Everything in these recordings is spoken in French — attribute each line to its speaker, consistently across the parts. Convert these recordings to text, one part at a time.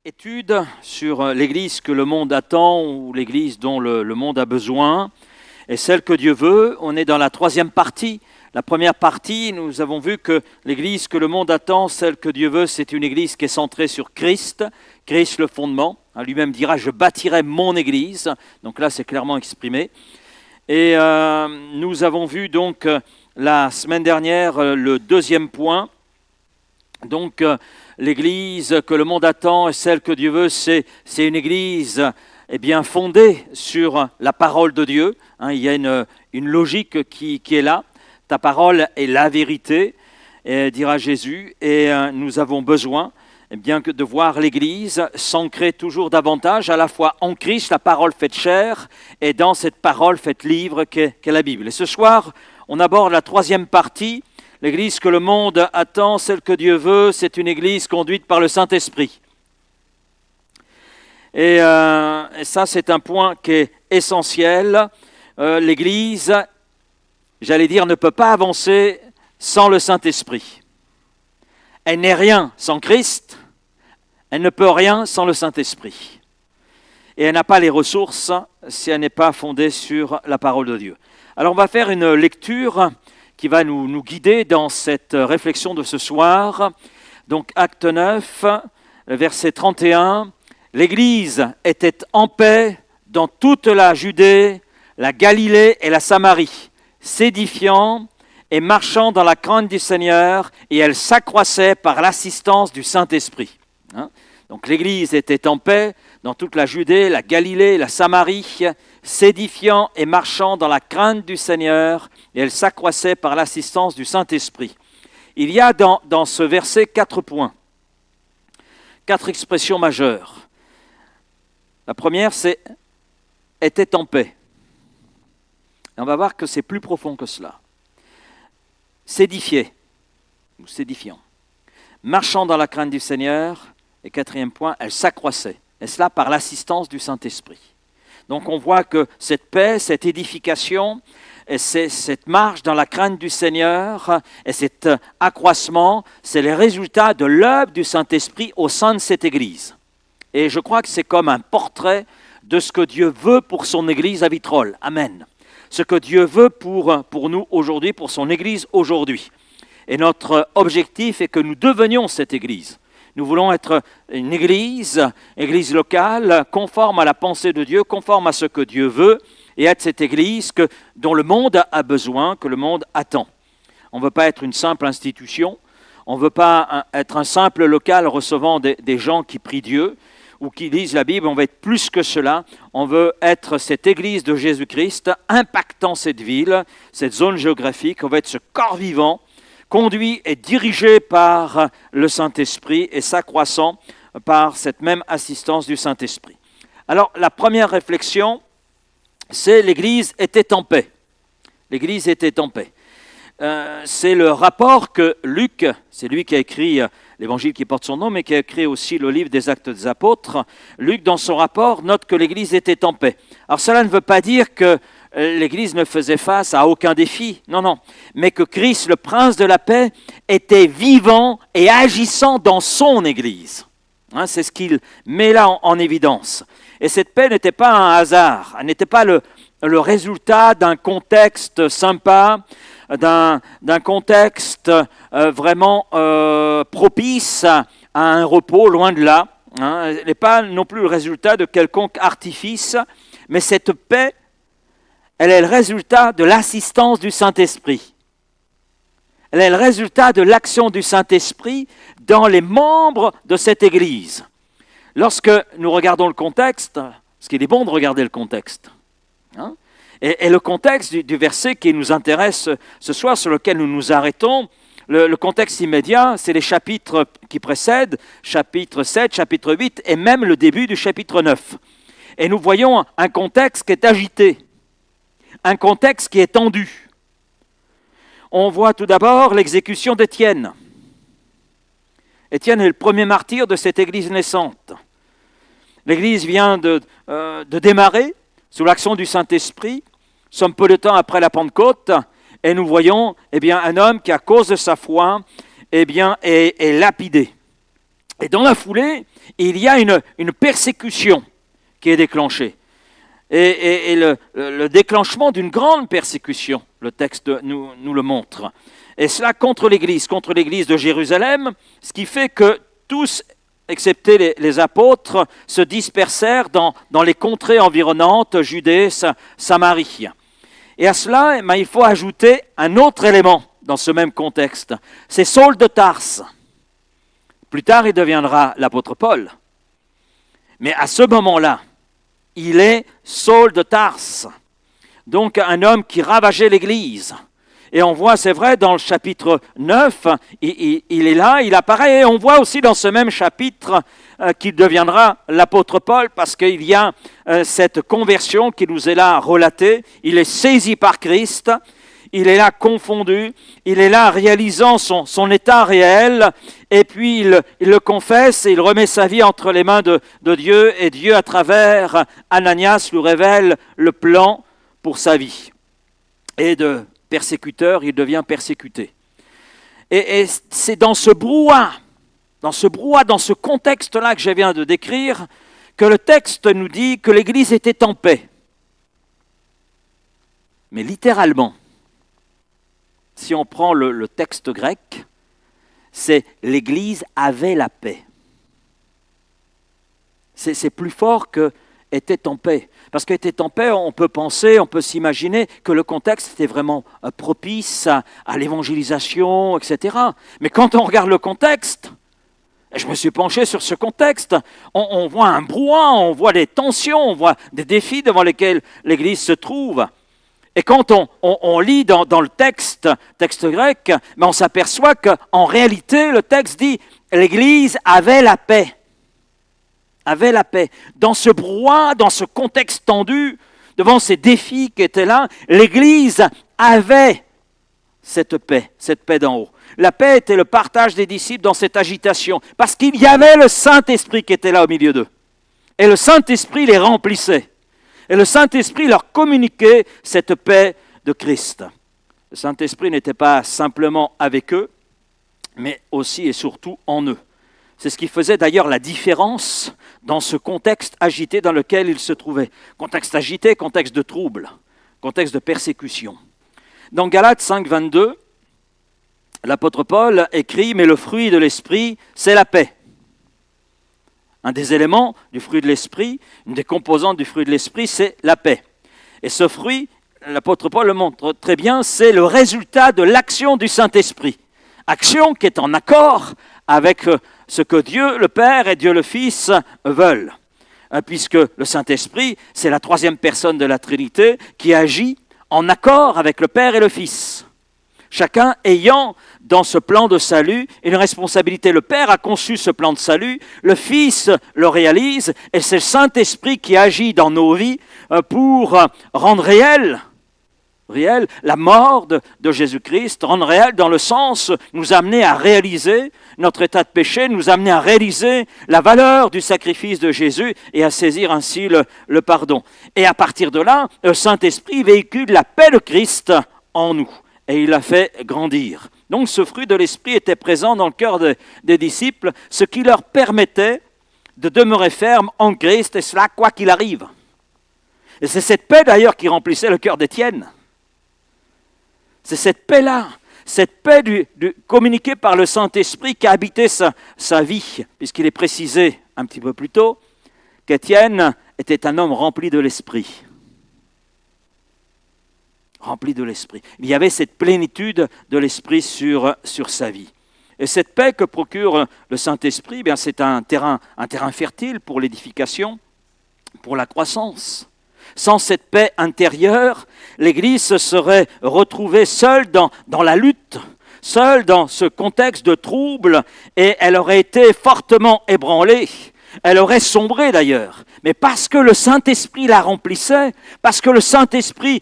Speaker 1: Étude sur l'Église que le monde attend ou l'Église dont le monde a besoin et celle que Dieu veut. On est dans la troisième partie. La première partie, nous avons vu que l'Église que le monde attend, celle que Dieu veut, c'est une Église qui est centrée sur Christ, Christ le fondement. Lui-même dira « Je bâtirai mon Église ». Donc là, c'est clairement exprimé. Et nous avons vu donc la semaine dernière le deuxième point. Donc l'Église que le monde attend et celle que Dieu veut, c'est une Église bien fondée sur la parole de Dieu. Il y a une logique qui est là. Ta parole est la vérité, dira Jésus, et nous avons besoin bien que de voir l'Église s'ancrer toujours davantage à la fois en Christ, la parole faite chair, et dans cette parole faite livre qu'est la Bible. Et ce soir, on aborde la troisième partie. L'Église que le monde attend, celle que Dieu veut, c'est une Église conduite par le Saint-Esprit. Et ça, c'est un point qui est essentiel. L'Église, j'allais dire, ne peut pas avancer sans le Saint-Esprit. Elle n'est rien sans Christ, elle ne peut rien sans le Saint-Esprit. Et elle n'a pas les ressources si elle n'est pas fondée sur la parole de Dieu. Alors on va faire une lecture qui va nous guider dans cette réflexion de ce soir. Donc, Acte 9, verset 31. « L'Église était en paix dans toute la Judée, la Galilée et la Samarie, s'édifiant et marchant dans la crainte du Seigneur, et elle s'accroissait par l'assistance du Saint-Esprit. » Donc, l'Église était en paix dans toute la Judée, la Galilée et la Samarie, s'édifiant et marchant dans la crainte du Seigneur, et elle s'accroissait par l'assistance du Saint-Esprit. Il y a dans ce verset 4 points, 4 expressions majeures. La première, c'est « était en paix ». Et on va voir que c'est plus profond que cela. S'édifiait, ou s'édifiant. Marchant dans la crainte du Seigneur, et quatrième point, elle s'accroissait. Et cela par l'assistance du Saint-Esprit. Donc on voit que cette paix, cette édification, et cette marche dans la crainte du Seigneur et cet accroissement, c'est les résultats de l'œuvre du Saint-Esprit au sein de cette Église. Et je crois que c'est comme un portrait de ce que Dieu veut pour son Église à Vitrolles. Amen. Ce que Dieu veut pour nous aujourd'hui, pour son Église aujourd'hui. Et notre objectif est que nous devenions cette Église. Nous voulons être une église locale, conforme à la pensée de Dieu, conforme à ce que Dieu veut, et être cette église dont le monde a besoin, que le monde attend. On ne veut pas être une simple institution, on ne veut pas être un simple local recevant des gens qui prient Dieu ou qui lisent la Bible, on veut être plus que cela. On veut être cette église de Jésus-Christ, impactant cette ville, cette zone géographique, on veut être ce corps vivant, conduit et dirigé par le Saint-Esprit et s'accroissant par cette même assistance du Saint-Esprit. Alors, la première réflexion, c'est l'Église était en paix. L'Église était en paix. C'est le rapport que Luc, c'est lui qui a écrit l'évangile qui porte son nom, mais qui a écrit aussi le livre des Actes des Apôtres. Luc, dans son rapport, note que l'Église était en paix. Alors, cela ne veut pas dire que l'Église ne faisait face à aucun défi, non, mais que Christ, le prince de la paix, était vivant et agissant dans son Église. C'est ce qu'il met là en évidence. Et cette paix n'était pas un hasard, elle n'était pas le résultat d'un contexte sympa, d'un contexte vraiment propice à un repos, loin de là. Elle n'est pas non plus le résultat de quelconque artifice, mais cette paix, elle est le résultat de l'assistance du Saint-Esprit. Elle est le résultat de l'action du Saint-Esprit dans les membres de cette Église. Lorsque nous regardons le contexte, parce qu'il est bon de regarder le contexte, et le contexte du verset qui nous intéresse ce soir, sur lequel nous nous arrêtons, le contexte immédiat, c'est les chapitres qui précèdent, chapitre 7, chapitre 8, et même le début du chapitre 9. Et nous voyons un contexte qui est agité, un contexte qui est tendu. On voit tout d'abord l'exécution d'Étienne. Étienne est le premier martyr de cette église naissante. L'église vient de démarrer sous l'action du Saint-Esprit. Nous sommes peu de temps après la Pentecôte et nous voyons un homme qui, à cause de sa foi, est lapidé. Et dans la foulée, il y a une persécution qui est déclenchée. Et le déclenchement d'une grande persécution, le texte nous le montre. Et cela contre l'Église de Jérusalem, ce qui fait que tous, excepté les apôtres, se dispersèrent dans les contrées environnantes, Judée, Samarie. Et à cela, il faut ajouter un autre élément dans ce même contexte. C'est Saul de Tarse. Plus tard, il deviendra l'apôtre Paul. Mais à ce moment-là, il est Saul de Tarse, donc un homme qui ravageait l'Église. Et on voit, c'est vrai, dans le chapitre 9, il est là, il apparaît, et on voit aussi dans ce même chapitre qu'il deviendra l'apôtre Paul, parce qu'il y a cette conversion qui nous est là relatée. Il est saisi par Christ, il est là confondu, il est là réalisant son état réel, et puis il le confesse et il remet sa vie entre les mains de Dieu, et Dieu, à travers Ananias, lui révèle le plan pour sa vie. Et de persécuteur, il devient persécuté. Et c'est dans ce brouhaha, dans ce contexte-là que je viens de décrire, que le texte nous dit que l'Église était en paix. Mais littéralement, si on prend le texte grec, c'est l'Église avait la paix. C'est plus fort que était en paix. Parce qu'était en paix, on peut penser, on peut s'imaginer que le contexte était vraiment propice à l'évangélisation, etc. Mais quand on regarde le contexte, et je me suis penché sur ce contexte, on voit un brouhaha, on voit des tensions, on voit des défis devant lesquels l'Église se trouve. Et quand on lit dans le texte grec, on s'aperçoit qu'en réalité, le texte dit « l'Église avait la paix ». Avait la paix. Dans ce brouhaha, dans ce contexte tendu, devant ces défis qui étaient là, l'Église avait cette paix d'en haut. La paix était le partage des disciples dans cette agitation, parce qu'il y avait le Saint-Esprit qui était là au milieu d'eux. Et le Saint-Esprit les remplissait. Et le Saint-Esprit leur communiquait cette paix de Christ. Le Saint-Esprit n'était pas simplement avec eux, mais aussi et surtout en eux. C'est ce qui faisait d'ailleurs la différence dans ce contexte agité dans lequel ils se trouvaient. Contexte agité, contexte de trouble, contexte de persécution. Dans Galates 5, 22, l'apôtre Paul écrit « Mais le fruit de l'esprit, c'est la paix ». Un des éléments du fruit de l'esprit, une des composantes du fruit de l'esprit, c'est la paix. Et ce fruit, l'apôtre Paul le montre très bien, c'est le résultat de l'action du Saint-Esprit. Action qui est en accord avec ce que Dieu le Père et Dieu le Fils veulent. Puisque le Saint-Esprit, c'est la troisième personne de la Trinité qui agit en accord avec le Père et le Fils. Chacun ayant dans ce plan de salut une responsabilité. Le Père a conçu ce plan de salut, le Fils le réalise, et c'est le Saint-Esprit qui agit dans nos vies pour rendre réel la mort de Jésus-Christ, rendre réel dans le sens, nous amener à réaliser notre état de péché, nous amener à réaliser la valeur du sacrifice de Jésus et à saisir ainsi le pardon. Et à partir de là, le Saint-Esprit véhicule la paix de Christ en nous et il la fait grandir. Donc ce fruit de l'Esprit était présent dans le cœur des disciples, ce qui leur permettait de demeurer fermes en Christ, et cela quoi qu'il arrive. Et c'est cette paix d'ailleurs qui remplissait le cœur d'Étienne. C'est cette paix-là, cette paix communiquée par le Saint-Esprit qui a habité sa vie, puisqu'il est précisé un petit peu plus tôt qu'Étienne était un homme rempli de l'Esprit. Rempli de l'Esprit. Il y avait cette plénitude de l'Esprit sur sa vie. Et cette paix que procure le Saint-Esprit, bien, c'est un terrain fertile pour l'édification, pour la croissance. Sans cette paix intérieure, l'Église se serait retrouvée seule dans la lutte, seule dans ce contexte de trouble, et elle aurait été fortement ébranlée. Elle aurait sombré d'ailleurs. Mais parce que le Saint-Esprit la remplissait, parce que le Saint-Esprit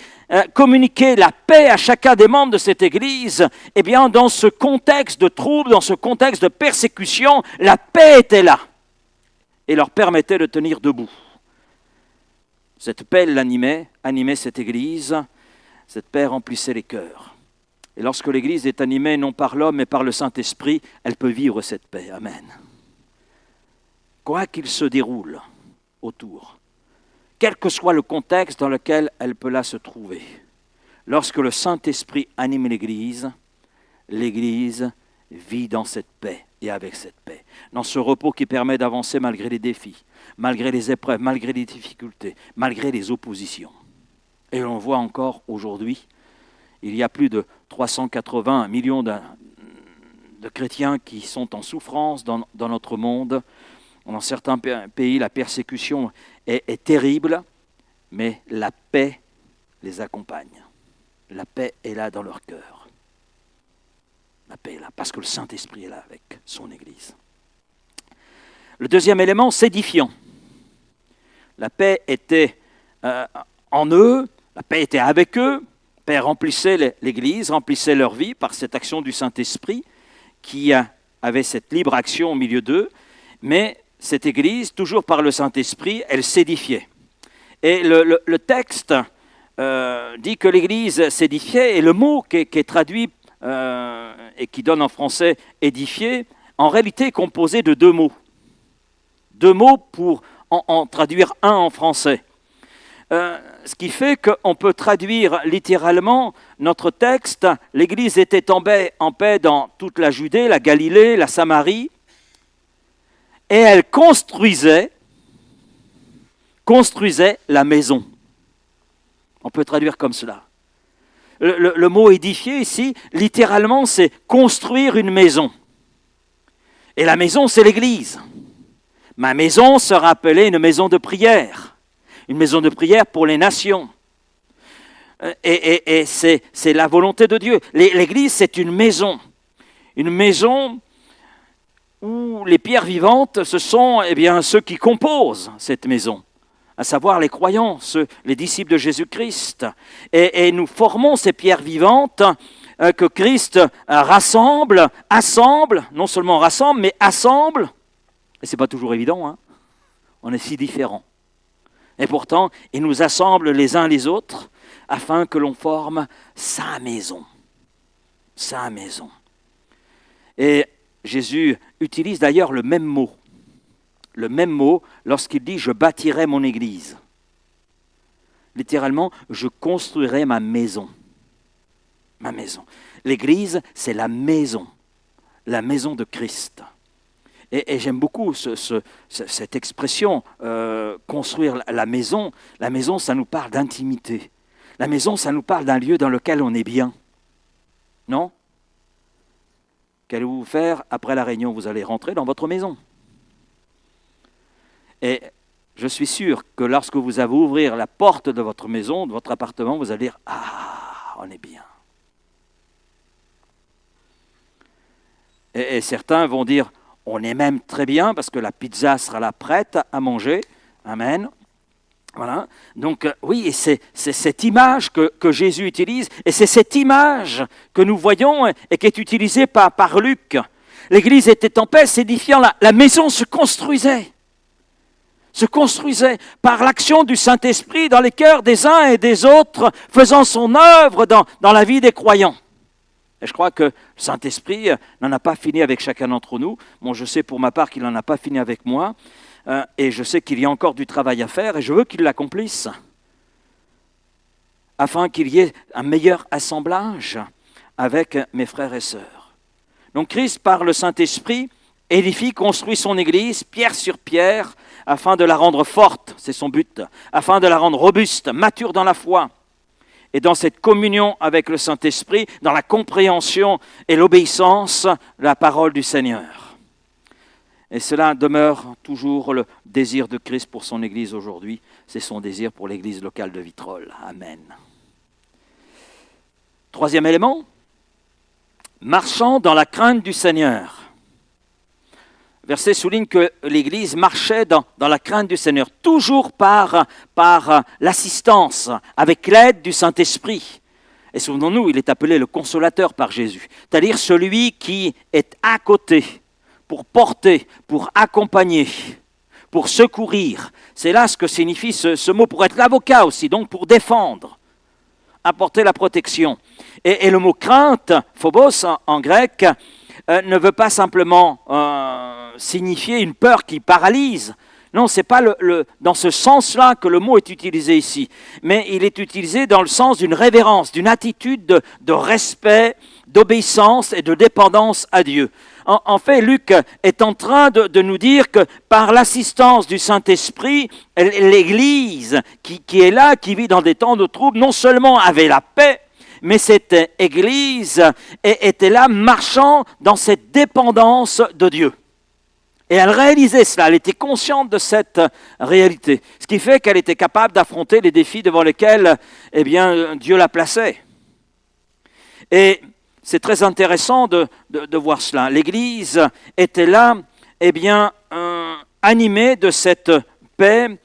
Speaker 1: communiquait la paix à chacun des membres de cette Église, eh bien dans ce contexte de trouble, dans ce contexte de persécution, la paix était là et leur permettait de tenir debout. Cette paix l'animait, animait cette Église, cette paix remplissait les cœurs. Et lorsque l'Église est animée non par l'homme mais par le Saint-Esprit, elle peut vivre cette paix. Amen. quoi qu'il se déroule autour, quel que soit le contexte dans lequel elle peut là se trouver. Lorsque le Saint-Esprit anime l'Église vit dans cette paix et avec cette paix, dans ce repos qui permet d'avancer malgré les défis, malgré les épreuves, malgré les difficultés, malgré les oppositions. Et on voit encore aujourd'hui, il y a plus de 380 millions de chrétiens qui sont en souffrance dans notre monde. Dans certains pays, la persécution est terrible, mais la paix les accompagne. La paix est là dans leur cœur. La paix est là, parce que le Saint-Esprit est là avec son Église. Le deuxième élément, c'est édifiant. La paix était en eux, la paix était avec eux. La paix remplissait l'Église, remplissait leur vie par cette action du Saint-Esprit qui avait cette libre action au milieu d'eux. Mais cette Église, toujours par le Saint-Esprit, elle s'édifiait. Et le texte dit que l'Église s'édifiait, et le mot qui est traduit et qui donne en français « édifier », en réalité est composé de deux mots. Deux mots pour en traduire un en français. Ce qui fait qu'on peut traduire littéralement notre texte « L'Église était en paix dans toute la Judée, la Galilée, la Samarie, et elle construisait la maison ». On peut traduire comme cela. Le mot « édifier » ici, littéralement, c'est construire une maison. Et la maison, c'est l'Église. Ma maison sera appelée une maison de prière. Une maison de prière pour les nations. Et c'est la volonté de Dieu. L'Église, c'est une maison. Une maison où les pierres vivantes, ce sont ceux qui composent cette maison. À savoir les croyants, les disciples de Jésus-Christ. Et nous formons ces pierres vivantes que Christ rassemble, assemble, non seulement rassemble, mais assemble. Et ce n'est pas toujours évident, hein. On est si différents. Et pourtant, il nous assemble les uns les autres afin que l'on forme sa maison. Sa maison. Et Jésus utilise d'ailleurs le même mot. Le même mot lorsqu'il dit « je bâtirai mon église ». Littéralement, je construirai ma maison. Ma maison. L'église, c'est la maison de Christ. Et j'aime beaucoup cette expression, construire la maison. La maison, ça nous parle d'intimité. La maison, ça nous parle d'un lieu dans lequel on est bien. Non ? Qu'allez-vous faire après la réunion ? Vous allez rentrer dans votre maison. Et je suis sûr que lorsque vous allez ouvrir la porte de votre maison, de votre appartement, vous allez dire « Ah, on est bien ». Et certains vont dire « On est même très bien parce que la pizza sera là prête à manger. » Amen. Voilà. Donc oui, et c'est cette image que Jésus utilise, et c'est cette image que nous voyons et qui est utilisée par Luc. L'Église était en paix, s'édifiant, la maison se construisait par l'action du Saint-Esprit dans les cœurs des uns et des autres, faisant son œuvre dans la vie des croyants. Et je crois que le Saint-Esprit n'en a pas fini avec chacun d'entre nous. Bon, je sais pour ma part qu'il n'en a pas fini avec moi, et je sais qu'il y a encore du travail à faire, et je veux qu'il l'accomplisse, afin qu'il y ait un meilleur assemblage avec mes frères et sœurs. Donc Christ, par le Saint-Esprit, édifie, construit son Église, pierre sur pierre, afin de la rendre forte, c'est son but, afin de la rendre robuste, mature dans la foi, et dans cette communion avec le Saint-Esprit, dans la compréhension et l'obéissance de la parole du Seigneur. Et cela demeure toujours le désir de Christ pour son Église aujourd'hui, c'est son désir pour l'Église locale de Vitrolles. Amen. Troisième élément, marchant dans la crainte du Seigneur. Verset souligne que l'Église marchait dans la crainte du Seigneur, toujours par l'assistance, avec l'aide du Saint-Esprit. Et souvenons-nous, il est appelé le consolateur par Jésus, c'est-à-dire celui qui est à côté pour porter, pour accompagner, pour secourir. C'est là ce que signifie ce mot, pour être l'avocat aussi, donc pour défendre, apporter la protection. Et le mot crainte, phobos en grec, ne veut pas simplement signifier une peur qui paralyse. Non, ce n'est pas dans ce sens-là que le mot est utilisé ici, mais il est utilisé dans le sens d'une révérence, d'une attitude de respect, d'obéissance et de dépendance à Dieu. En fait, Luc est en train de nous dire que par l'assistance du Saint-Esprit, l'Église qui est là, qui vit dans des temps de troubles, non seulement avait la paix, mais cette Église était là marchant dans cette dépendance de Dieu. Et elle réalisait cela, elle était consciente de cette réalité, ce qui fait qu'elle était capable d'affronter les défis devant lesquels Dieu la plaçait. Et c'est très intéressant de voir cela. L'Église était là, animée de cette paix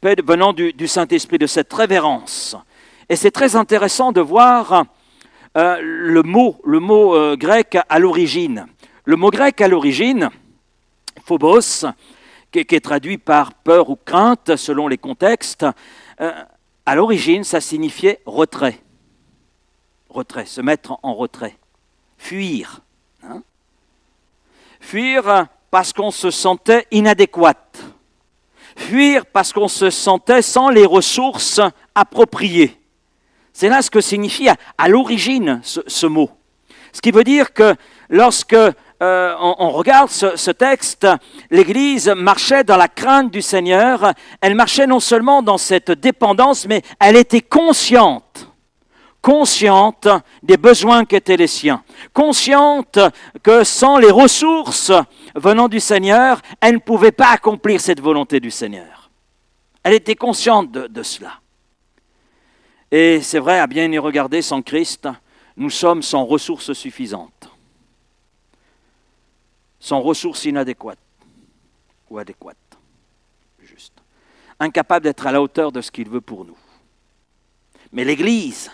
Speaker 1: venant du Saint-Esprit, de cette révérence. Et c'est très intéressant de voir le mot grec à l'origine. Le mot grec à l'origine, phobos, qui est traduit par peur ou crainte selon les contextes, à l'origine, ça signifiait retrait. Retrait, se mettre en retrait. Fuir. Fuir parce qu'on se sentait inadéquat. Fuir parce qu'on se sentait sans les ressources appropriées. C'est là ce que signifie à l'origine ce mot. Ce qui veut dire que lorsque on regarde ce texte, l'Église marchait dans la crainte du Seigneur, elle marchait non seulement dans cette dépendance, mais elle était consciente des besoins qui étaient les siens, consciente que sans les ressources venant du Seigneur, elle ne pouvait pas accomplir cette volonté du Seigneur. Elle était consciente de cela. Et c'est vrai, à bien y regarder, sans Christ, nous sommes sans ressources suffisantes, sans ressources inadéquates ou adéquates, juste, incapables d'être à la hauteur de ce qu'il veut pour nous. Mais l'Église,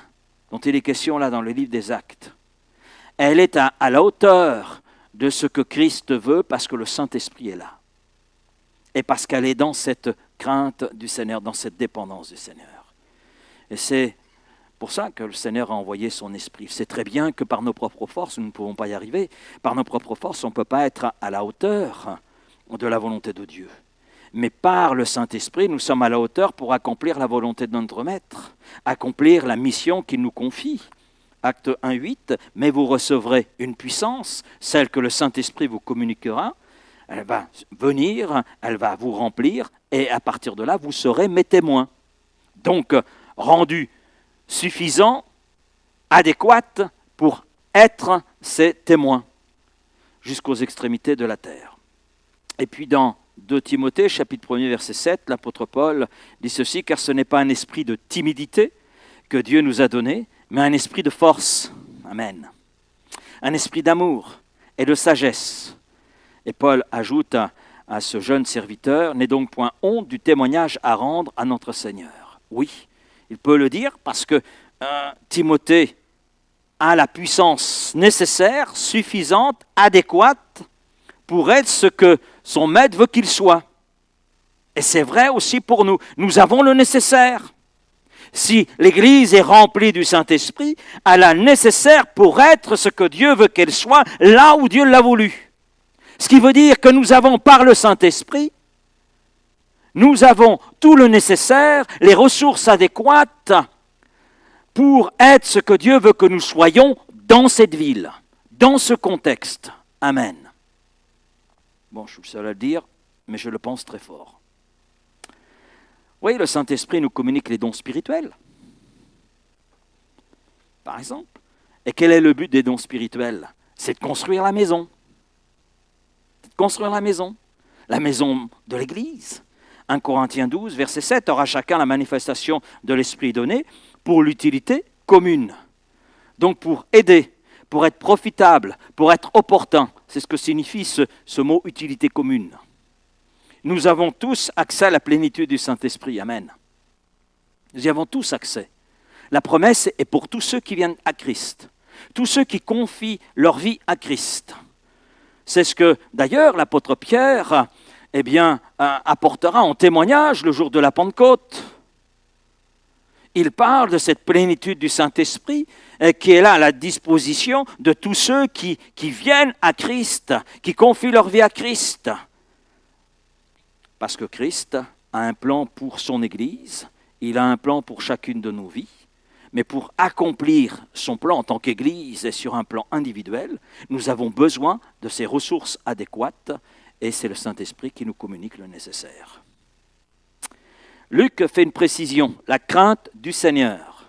Speaker 1: dont il est question là dans le livre des Actes, elle est à la hauteur de ce que Christ veut parce que le Saint-Esprit est là. Et parce qu'elle est dans cette crainte du Seigneur, dans cette dépendance du Seigneur. Et c'est pour ça que le Seigneur a envoyé son Esprit. C'est très bien que par nos propres forces, nous ne pouvons pas y arriver. Par nos propres forces, on ne peut pas être à la hauteur de la volonté de Dieu. Mais par le Saint-Esprit, nous sommes à la hauteur pour accomplir la volonté de notre Maître, accomplir la mission qu'il nous confie. Acte 1:8, mais vous recevrez une puissance, celle que le Saint-Esprit vous communiquera. Elle va venir, elle va vous remplir, et à partir de là, vous serez mes témoins. Donc, rendu suffisant, adéquat pour être ses témoins jusqu'aux extrémités de la terre. Et puis dans 2 Timothée, chapitre 1er, verset 7, l'apôtre Paul dit ceci, car ce n'est pas un esprit de timidité que Dieu nous a donné, mais un esprit de force. Amen. Un esprit d'amour et de sagesse. Et Paul ajoute à ce jeune serviteur, n'aie donc point honte du témoignage à rendre à notre Seigneur. Oui, il peut le dire parce que Timothée a la puissance nécessaire, suffisante, adéquate pour être ce que son maître veut qu'il soit. Et c'est vrai aussi pour nous. Nous avons le nécessaire. Si l'Église est remplie du Saint-Esprit, elle a le nécessaire pour être ce que Dieu veut qu'elle soit, là où Dieu l'a voulu. Ce qui veut dire que nous avons par le Saint-Esprit, nous avons tout le nécessaire, les ressources adéquates pour être ce que Dieu veut que nous soyons dans cette ville, dans ce contexte. Amen. Bon, je suis le seul à le dire, mais je le pense très fort. Oui, le Saint-Esprit nous communique les dons spirituels, par exemple. Et quel est le but des dons spirituels? C'est de construire la maison. C'est de construire la maison de l'Église. 1 Corinthiens 12, verset 7, aura chacun la manifestation de l'Esprit donné pour l'utilité commune. Donc pour aider, pour être profitable, pour être opportun. C'est ce que signifie ce mot utilité commune. Nous avons tous accès à la plénitude du Saint-Esprit. Amen. Nous y avons tous accès. La promesse est pour tous ceux qui viennent à Christ. Tous ceux qui confient leur vie à Christ. C'est ce que, d'ailleurs, l'apôtre Pierre apportera en témoignage le jour de la Pentecôte. il parle de cette plénitude du Saint-Esprit qui est là à la disposition de tous ceux qui viennent à Christ, qui confient leur vie à Christ. Parce que Christ a un plan pour son Église, il a un plan pour chacune de nos vies, mais pour accomplir son plan en tant qu'Église et sur un plan individuel, nous avons besoin de ces ressources adéquates et c'est le Saint-Esprit qui nous communique le nécessaire. Luc fait une précision, la crainte du Seigneur.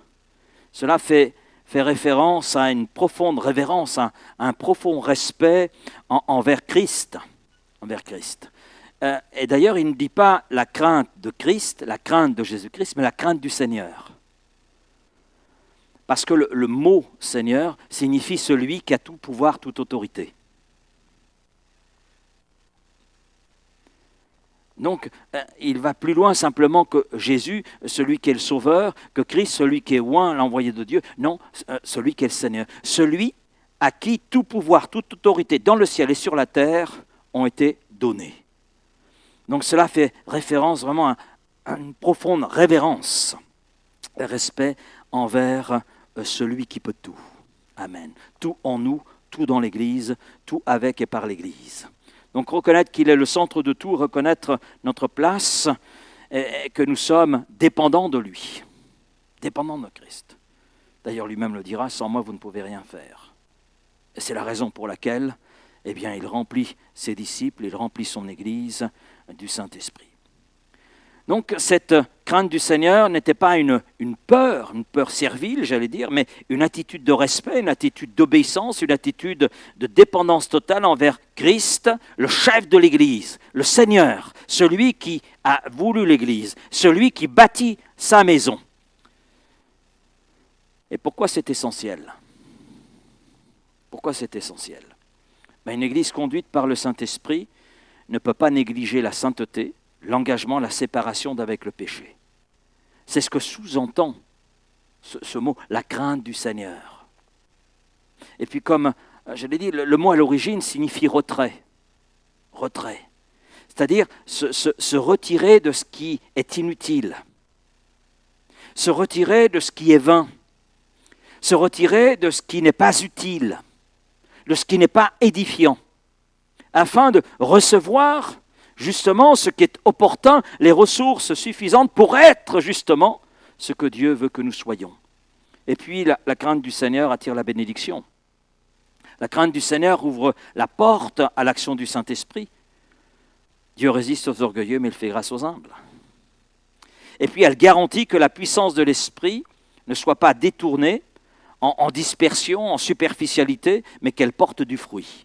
Speaker 1: Cela fait référence à une profonde révérence, à un profond respect envers Christ. Envers Christ. Et d'ailleurs, il ne dit pas la crainte de Christ, la crainte de Jésus-Christ, mais la crainte du Seigneur. Parce que le mot Seigneur signifie celui qui a tout pouvoir, toute autorité. Donc, il va plus loin simplement que Jésus, celui qui est le Sauveur, que Christ, celui qui est oint, l'envoyé de Dieu. Non, celui qui est le Seigneur. Celui à qui tout pouvoir, toute autorité dans le ciel et sur la terre ont été donnés. Donc cela fait référence vraiment à une profonde révérence, respect envers celui qui peut tout. Amen. Tout en nous, tout dans l'Église, tout avec et par l'Église. Donc reconnaître qu'il est le centre de tout, reconnaître notre place et que nous sommes dépendants de lui, dépendants de Christ. D'ailleurs, lui-même le dira, sans moi vous ne pouvez rien faire. Et c'est la raison pour laquelle, il remplit ses disciples, il remplit son Église du Saint-Esprit. Donc cette crainte du Seigneur n'était pas une peur servile, j'allais dire, mais une attitude de respect, une attitude d'obéissance, une attitude de dépendance totale envers Christ, le chef de l'Église, le Seigneur, celui qui a voulu l'Église, celui qui bâtit sa maison. Et pourquoi c'est essentiel ? Pourquoi c'est essentiel ? Une Église conduite par le Saint-Esprit ne peut pas négliger la sainteté, l'engagement, la séparation d'avec le péché. C'est ce que sous-entend ce mot, la crainte du Seigneur. Et puis comme je l'ai dit, le mot à l'origine signifie retrait. Retrait. C'est-à-dire se retirer de ce qui est inutile. Se retirer de ce qui est vain. Se retirer de ce qui n'est pas utile. De ce qui n'est pas édifiant. Afin de recevoir justement ce qui est opportun, les ressources suffisantes pour être justement ce que Dieu veut que nous soyons. Et puis la crainte du Seigneur attire la bénédiction. La crainte du Seigneur ouvre la porte à l'action du Saint-Esprit. Dieu résiste aux orgueilleux, mais il fait grâce aux humbles. Et puis elle garantit que la puissance de l'Esprit ne soit pas détournée en dispersion, en superficialité, mais qu'elle porte du fruit.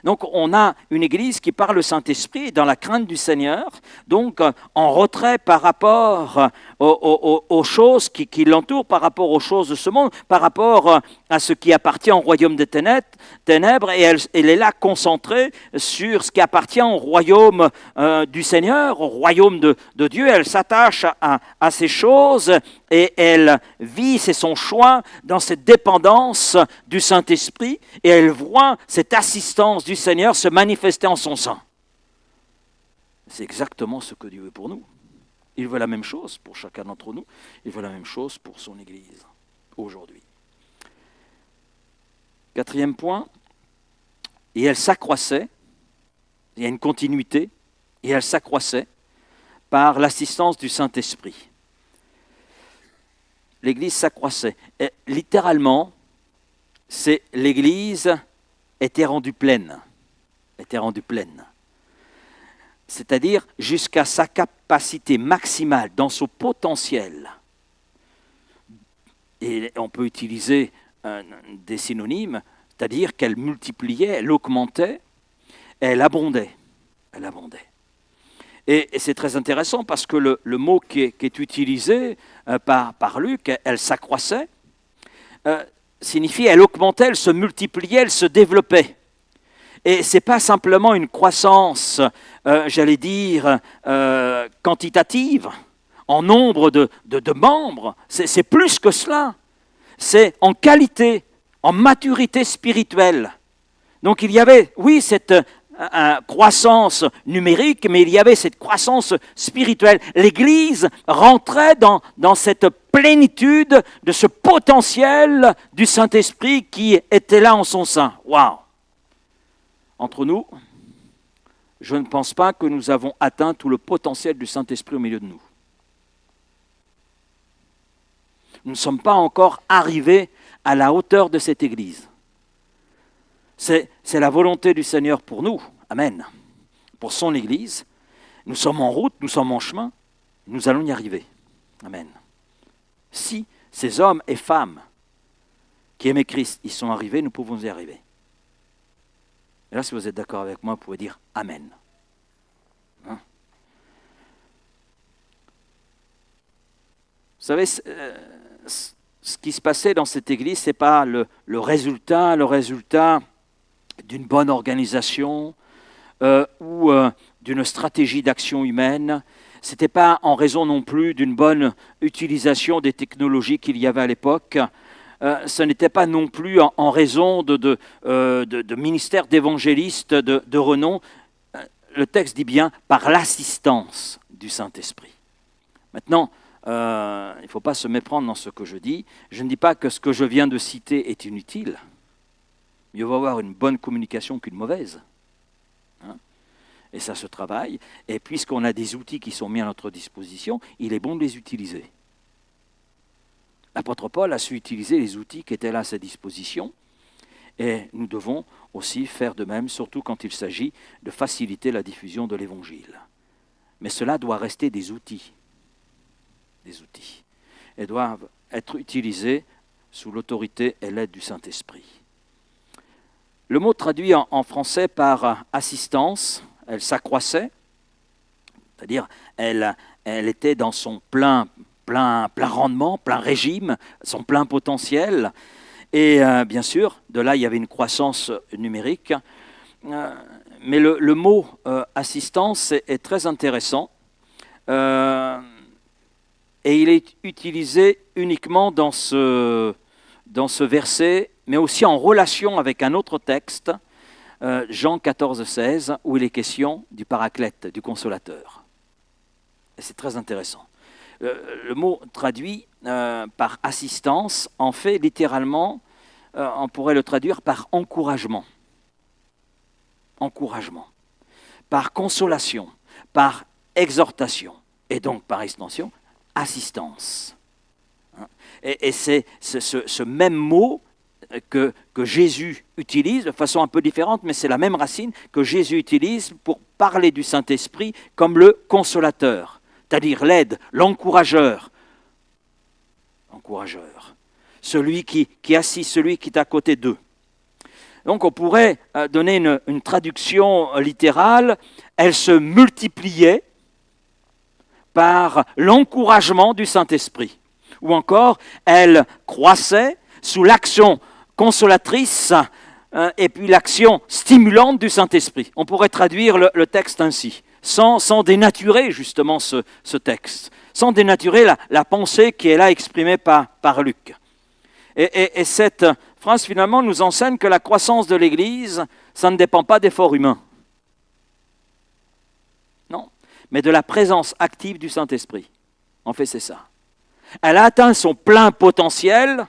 Speaker 1: Donc on a une Église qui par le Saint-Esprit dans la crainte du Seigneur, donc en retrait par rapport aux choses qui l'entourent, par rapport aux choses de ce monde, par rapport à ce qui appartient au royaume des ténèbres, et elle est là concentrée sur ce qui appartient au royaume du Seigneur, au royaume de Dieu. Elle s'attache à ces choses et elle vit, c'est son choix, dans cette dépendance du Saint-Esprit, et elle voit cette assistance du Seigneur se manifester en son sein. C'est exactement ce que Dieu veut pour nous. Il veut la même chose pour chacun d'entre nous. Il veut la même chose pour son Église aujourd'hui. Quatrième point, et elle s'accroissait, il y a une continuité, et elle s'accroissait par l'assistance du Saint-Esprit. L'Église s'accroissait. Et littéralement, c'est l'Église était rendue pleine. Était rendue pleine. C'est-à-dire jusqu'à sa capacité maximale, dans son potentiel. Et on peut utiliser des synonymes, c'est-à-dire qu'elle multipliait, elle augmentait, elle abondait. Elle abondait. Et c'est très intéressant parce que le mot qui est utilisé par Luc, elle s'accroissait, signifie elle augmentait, elle se multipliait, elle se développait. Et ce n'est pas simplement une croissance, j'allais dire, quantitative, en nombre de membres, c'est plus que cela. C'est en qualité, en maturité spirituelle. Donc il y avait, oui, cette croissance numérique, mais il y avait cette croissance spirituelle. L'Église rentrait dans cette plénitude de ce potentiel du Saint-Esprit qui était là en son sein. Waouh! Entre nous, je ne pense pas que nous avons atteint tout le potentiel du Saint-Esprit au milieu de nous. Nous ne sommes pas encore arrivés à la hauteur de cette Église. C'est la volonté du Seigneur pour nous. Amen. Pour son Église. Nous sommes en route, nous sommes en chemin. Nous allons y arriver. Amen. Si ces hommes et femmes qui aimaient Christ y sont arrivés, nous pouvons y arriver. Et là, si vous êtes d'accord avec moi, vous pouvez dire Amen. Hein? Vous savez, ce qui se passait dans cette église, ce n'est pas le résultat d'une bonne organisation ou d'une stratégie d'action humaine. Ce n'était pas en raison non plus d'une bonne utilisation des technologies qu'il y avait à l'époque. Ce n'était pas non plus en raison de ministères d'évangélistes de renom. Le texte dit bien par l'assistance du Saint-Esprit. Maintenant, il ne faut pas se méprendre dans ce que je dis. Je ne dis pas que ce que je viens de citer est inutile. Mieux vaut avoir une bonne communication qu'une mauvaise. Hein? Et ça se travaille. Et puisqu'on a des outils qui sont mis à notre disposition, il est bon de les utiliser. L'apôtre Paul a su utiliser les outils qui étaient là à sa disposition. Et nous devons aussi faire de même, surtout quand il s'agit de faciliter la diffusion de l'Évangile. Mais cela doit rester des outils. Des outils. Et doivent être utilisés sous l'autorité et l'aide du Saint-Esprit. Le mot traduit en français par assistance, elle s'accroissait, c'est-à-dire elle était dans son plein rendement, plein régime, son plein potentiel. Et bien sûr, de là, il y avait une croissance numérique. Mais le mot assistance est très intéressant. Et il est utilisé uniquement dans ce verset, mais aussi en relation avec un autre texte, Jean 14, 16, où il est question du Paraclète, du Consolateur. Et c'est très intéressant. Le mot traduit par assistance, en fait, littéralement, on pourrait le traduire par encouragement. Encouragement. Par consolation, par exhortation, et donc par extension, assistance. Et c'est ce même mot que Jésus utilise de façon un peu différente, mais c'est la même racine que Jésus utilise pour parler du Saint-Esprit comme le consolateur, c'est-à-dire l'aide, l'encourageur. Encourageur. Celui qui assiste, celui qui est à côté d'eux. Donc on pourrait donner une traduction littérale, elle se multipliait par l'encouragement du Saint-Esprit. Ou encore, elle croissait sous l'action consolatrice et puis l'action stimulante du Saint-Esprit. On pourrait traduire le texte ainsi, sans dénaturer justement ce texte, sans dénaturer la pensée qui est là exprimée par Luc. Et cette phrase finalement nous enseigne que la croissance de l'Église, ça ne dépend pas d'efforts humains. Non, mais de la présence active du Saint-Esprit. En fait, c'est ça. Elle a atteint son plein potentiel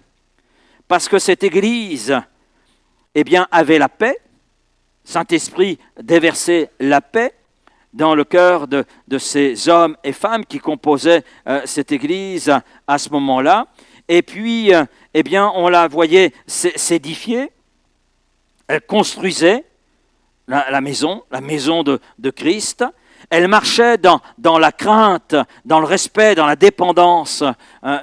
Speaker 1: parce que cette Église avait la paix. Saint-Esprit déversait la paix dans le cœur de ces hommes et femmes qui composaient cette Église à ce moment-là. Et puis, on la voyait s'édifier. Elle construisait la maison de Christ. Elle marchait dans la crainte, dans le respect, dans la dépendance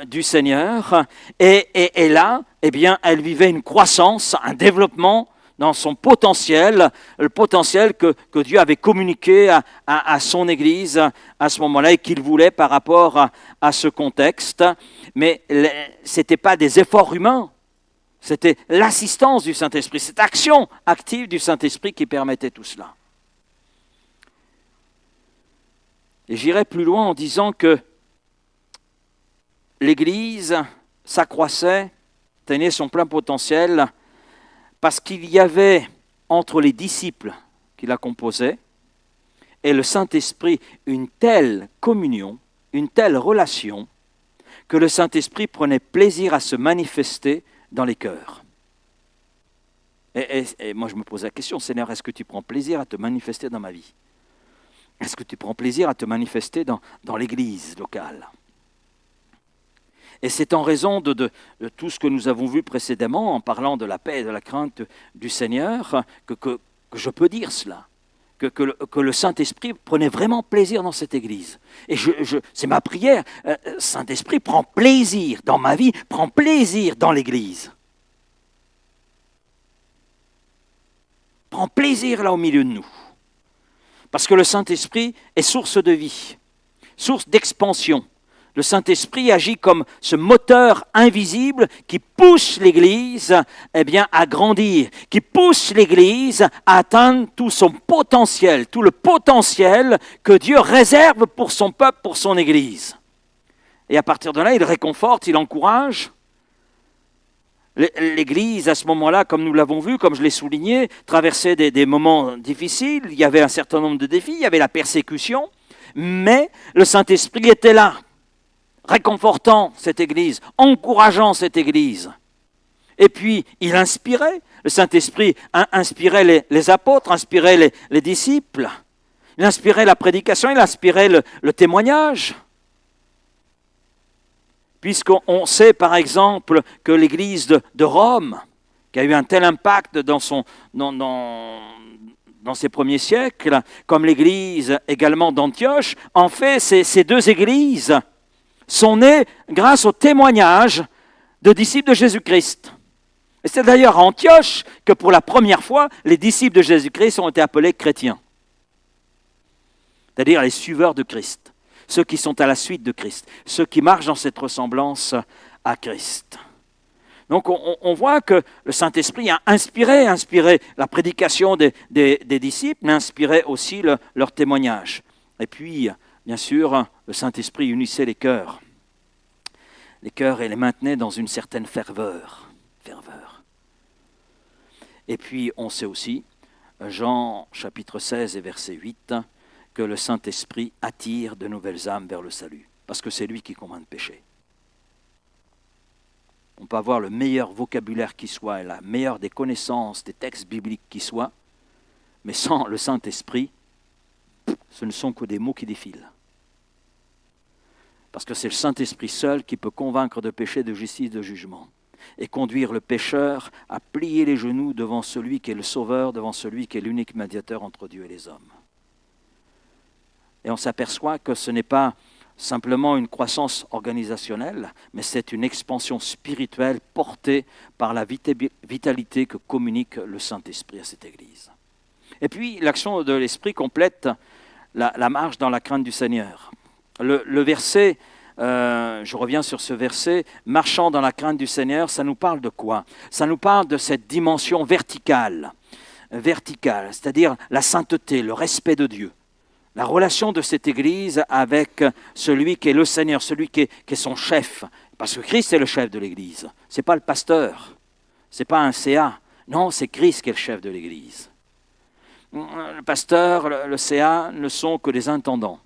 Speaker 1: du Seigneur. Et là, elle vivait une croissance, un développement dans son potentiel, le potentiel que Dieu avait communiqué à son Église à ce moment-là et qu'il voulait par rapport à ce contexte. Mais ce n'était pas des efforts humains, c'était l'assistance du Saint-Esprit, cette action active du Saint-Esprit qui permettait tout cela. Et j'irai plus loin en disant que l'Église s'accroissait, atteignait son plein potentiel, parce qu'il y avait entre les disciples qui la composaient, et le Saint-Esprit une telle communion, une telle relation, que le Saint-Esprit prenait plaisir à se manifester dans les cœurs. Et moi je me pose la question, Seigneur, est-ce que tu prends plaisir à te manifester dans ma vie? Est-ce que tu prends plaisir à te manifester dans l'église locale? Et c'est en raison de tout ce que nous avons vu précédemment, en parlant de la paix et de la crainte du Seigneur, que je peux dire cela, que le Saint-Esprit prenait vraiment plaisir dans cette église. Et c'est ma prière, Saint-Esprit prend plaisir dans ma vie, prend plaisir dans l'église. Prend plaisir là au milieu de nous. Parce que le Saint-Esprit est source de vie, source d'expansion. Le Saint-Esprit agit comme ce moteur invisible qui pousse l'Église à grandir, qui pousse l'Église à atteindre tout son potentiel, tout le potentiel que Dieu réserve pour son peuple, pour son Église. Et à partir de là, il réconforte, il encourage. L'Église, à ce moment-là, comme nous l'avons vu, comme je l'ai souligné, traversait des moments difficiles. Il y avait un certain nombre de défis, il y avait la persécution, mais le Saint-Esprit était là, réconfortant cette Église, encourageant cette Église. Et puis, il inspirait, le Saint-Esprit inspirait les apôtres, inspirait les disciples, il inspirait la prédication, il inspirait le témoignage. Puisqu'on sait par exemple que l'Église de Rome, qui a eu un tel impact dans ses premiers siècles, comme l'Église également d'Antioche, en fait ces deux églises sont nées grâce au témoignage de disciples de Jésus-Christ. Et c'est d'ailleurs à Antioche que pour la première fois, les disciples de Jésus-Christ ont été appelés chrétiens, c'est-à-dire les suiveurs de Christ. Ceux qui sont à la suite de Christ, ceux qui marchent dans cette ressemblance à Christ. Donc on voit que le Saint-Esprit a inspiré la prédication des disciples, mais inspiré aussi leur témoignage. Et puis, bien sûr, le Saint-Esprit unissait les cœurs et les maintenait dans une certaine ferveur. Et puis, on sait aussi, Jean chapitre 16 et verset 8, que le Saint-Esprit attire de nouvelles âmes vers le salut, parce que c'est lui qui convainc de péché. On peut avoir le meilleur vocabulaire qui soit, et la meilleure des connaissances des textes bibliques qui soient, mais sans le Saint-Esprit, ce ne sont que des mots qui défilent. Parce que c'est le Saint-Esprit seul qui peut convaincre de péché, de justice, de jugement, et conduire le pécheur à plier les genoux devant celui qui est le Sauveur, devant celui qui est l'unique médiateur entre Dieu et les hommes. Et on s'aperçoit que ce n'est pas simplement une croissance organisationnelle, mais c'est une expansion spirituelle portée par la vitalité que communique le Saint-Esprit à cette Église. Et puis, l'action de l'Esprit complète la marche dans la crainte du Seigneur. Le verset, je reviens sur ce verset, « Marchant dans la crainte du Seigneur », ça nous parle de quoi? Ça nous parle de cette dimension verticale, c'est-à-dire la sainteté, le respect de Dieu. La relation de cette Église avec celui qui est le Seigneur, celui qui est son chef. Parce que Christ est le chef de l'Église. Ce n'est pas le pasteur, ce n'est pas un CA. Non, c'est Christ qui est le chef de l'Église. Le pasteur, le CA ne sont que des intendants,